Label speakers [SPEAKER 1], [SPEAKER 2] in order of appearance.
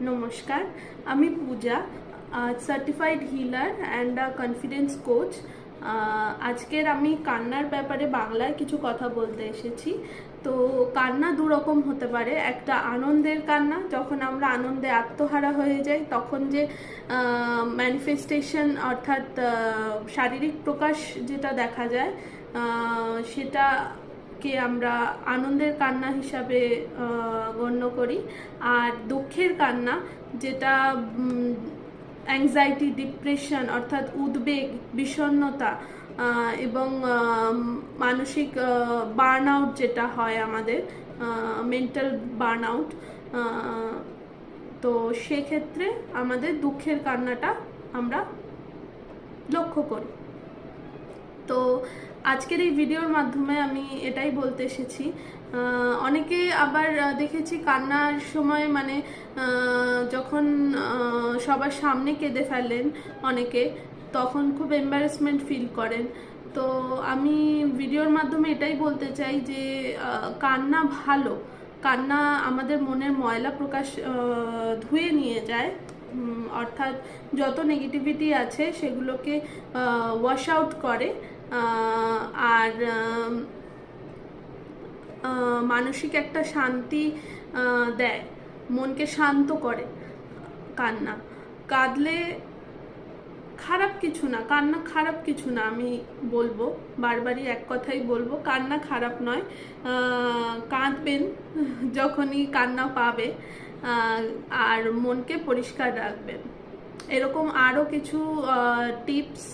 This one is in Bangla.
[SPEAKER 1] নমস্কার, আমি Puja, certified healer and confidence coach. আজকের আমি কান্নার ব্যাপারে বাংলায় কিছু কথা বলতে এসেছি। তো কান্না দুরকম হতে পারে। একটা আনন্দের কান্না, যখন আমরা আনন্দে আত্মহারা হয়ে যাই তখন যে ম্যানিফেস্টেশন অর্থাৎ শারীরিক প্রকাশ যেটা দেখা যায় সেটাকে আমরা আনন্দের কান্না হিসাবে গণ্য করি। আর দুঃখের কান্না, যেটা অ্যাংজাইটি, ডিপ্রেশন অর্থাৎ উদ্বেগ, বিষণ্ণতা এবং মানসিক বার্ন আউট যেটা হয় আমাদের, মেন্টাল বার্ন আউট, তো সেক্ষেত্রে আমাদের দুঃখের কান্নাটা আমরা লক্ষ্য করি। তো আজকের এই ভিডিওর মাধ্যমে আমি এটাই বলতে এসেছি। অনেকে আবার দেখেছি কান্নার সময় মানে যখন সবার সামনে কেঁদে ফেলেন অনেকে, তখন খুব এম্বারেসমেন্ট ফিল করেন। তো আমি ভিডিওর মাধ্যমে এটাই বলতে চাই যে কান্না ভালো, কান্না আমাদের মনের ময়লা প্রকাশ ধুয়ে নিয়ে যায়, অর্থাৎ যত নেগেটিভিটি আছে সেগুলোকে ওয়াশ আউট করে, আর মানসিক একটা শান্তি দেয়, মনকে শান্ত করে। কান্না, কাঁদলে খারাপ কিছু না, কান্না খারাপ কিছু না। আমি বলবো, বারবারই এক কথাই বলবো, কান্না খারাপ নয়। কাঁদবেন যখনই কান্না পাবে, আর মনকে পরিষ্কার রাখবেন। এরকম আরও কিছু টিপস